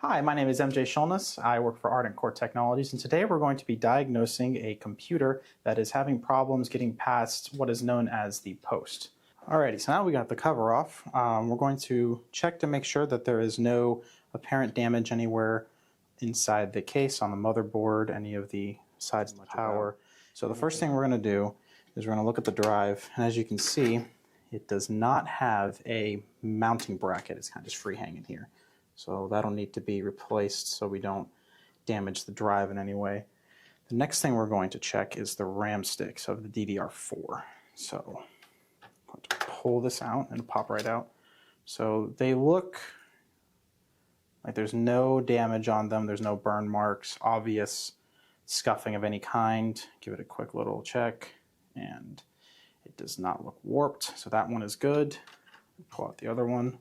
Hi, my name is MJ Shulness. I work for Ardent Core Technologies, and today we're going to be diagnosing a computer that is having problems getting past what is known as the post. Alrighty, so now we got the cover off. We're going to check to make sure that there is no apparent damage anywhere inside the case, on the motherboard, any of the sides of the power. So the first thing we're going to do is we're going to look at the drive, and as you can see, it does not have a mounting bracket. It's kind of just free hanging here. So that'll need to be replaced so we don't damage the drive in any way. The next thing we're going to check is the RAM sticks of the DDR4. So I'm going to pull this out and pop right out. So they look like there's no damage on them. There's no burn marks, obvious scuffing of any kind. Give it a quick little check, and it does not look warped. So that one is good. Pull out the other one.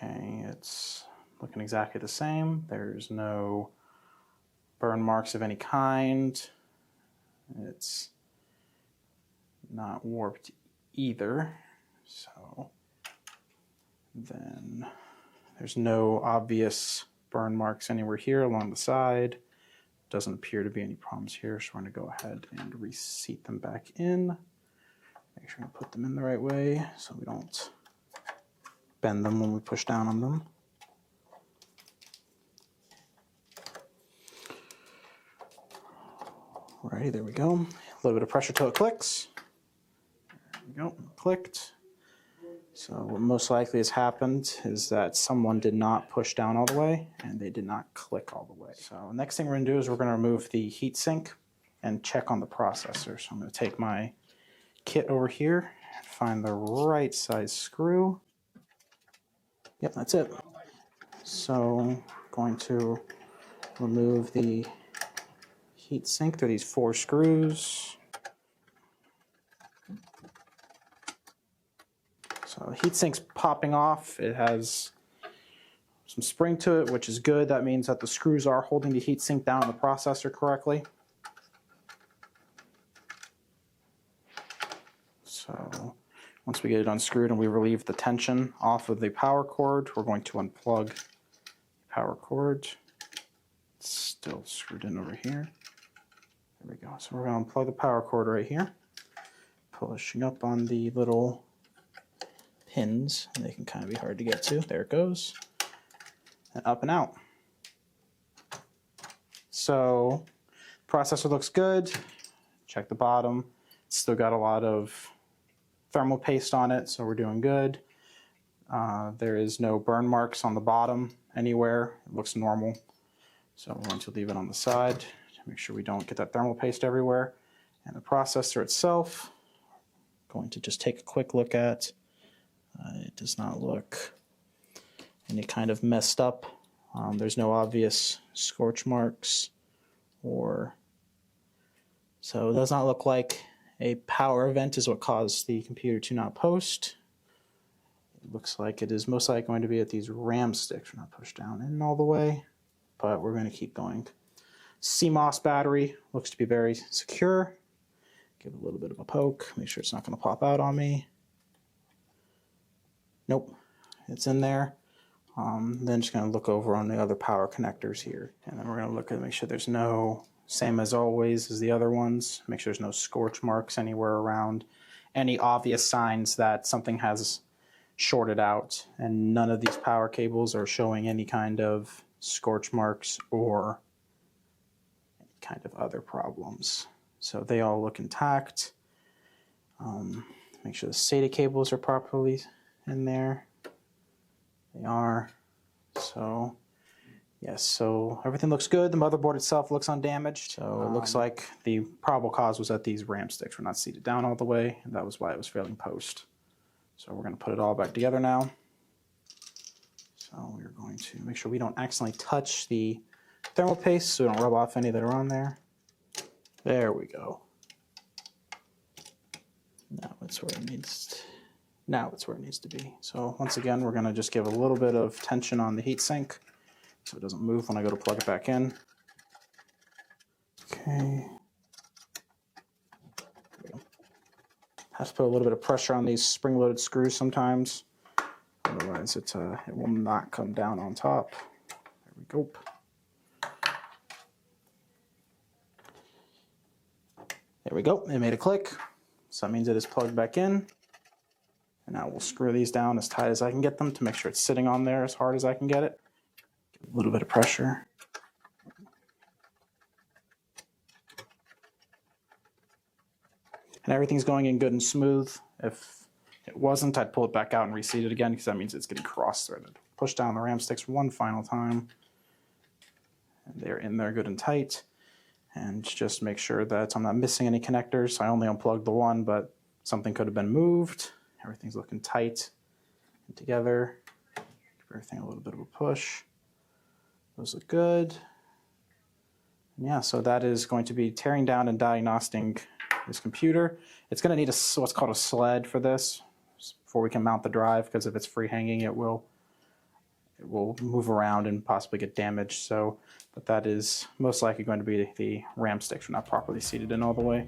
Okay, it's looking exactly the same. There's no burn marks of any kind. It's not warped either. So then there's no obvious burn marks anywhere here along the side. Doesn't appear to be any problems here, so we're going to go ahead and reseat them back in. Make sure we put them in the right way so we don't bend them when we push down on them. Alrighty, there we go. A little bit of pressure till it clicks. There we go, clicked. So what most likely has happened is that someone did not push down all the way and they did not click all the way. So the next thing we're going to do is we're going to remove the heatsink and check on the processor. So I'm going to take my kit over here and find the right size screw. Yep, that's it. So I'm going to remove the heat sink through these 4 screws. So the heat sink's popping off. It has some spring to it, which is good. That means that the screws are holding the heat sink down in the processor correctly. So once we get it unscrewed and we relieve the tension off of the power cord, we're going to unplug the power cord. It's still screwed in over here. There we go. So we're going to unplug the power cord right here, pushing up on the little pins. They can kind of be hard to get to. There it goes. And up and out. So processor looks good. Check the bottom. It's still got a lot of thermal paste on it, so we're doing good. There is no burn marks on the bottom anywhere. It looks normal. So we're going to leave it on the side to make sure we don't get that thermal paste everywhere. And the processor itself, going to just take a quick look at. It does not look any kind of messed up. There's no obvious scorch marks, so it does not look like a power event is what caused the computer to not post. It looks like it is most likely going to be at these RAM sticks. We're not pushed down in all the way, but we're going to keep going. CMOS battery looks to be very secure. Give it a little bit of a poke, make sure it's not going to pop out on me. Nope, it's in there. Then just going to look over on the other power connectors here. And then we're going to look at make sure there's no, same as always as the other ones, make sure there's no scorch marks anywhere around. Any obvious signs that something has shorted out, and none of these power cables are showing any kind of scorch marks or any kind of other problems. So they all look intact. Make sure the SATA cables are properly in there. They are. So yes, so everything looks good. The motherboard itself looks undamaged. So it looks like the probable cause was that these RAM sticks were not seated down all the way, and that was why it was failing post. So we're going to put it all back together now. So we're going to make sure we don't accidentally touch the thermal paste so we don't rub off any that are on there. There we go. Now it's where it needs to be. So once again, we're going to just give a little bit of tension on the heatsink so it doesn't move when I go to plug it back in. Okay. Have to put a little bit of pressure on these spring-loaded screws sometimes. Otherwise it will not come down on top. There we go. There we go, it made a click. So that means it is plugged back in. And now we'll screw these down as tight as I can get them to make sure it's sitting on there as hard as I can get it. Give a little bit of pressure. And everything's going in good and smooth. If it wasn't, I'd pull it back out and reseat it again because that means it's getting cross-threaded. Push down the RAM sticks one final time. And they're in there good and tight. And just make sure that I'm not missing any connectors. I only unplugged the one, but something could have been moved. Everything's looking tight and together. Give everything a little bit of a push. Those look good. And yeah, so that is going to be tearing down and diagnosing this computer. It's going to need what's called a sled for this before we can mount the drive, because if it's free hanging, it will move around and possibly get damaged. So, but that is most likely going to be the RAM sticks are not properly seated in all the way.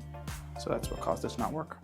So that's what caused this to not work.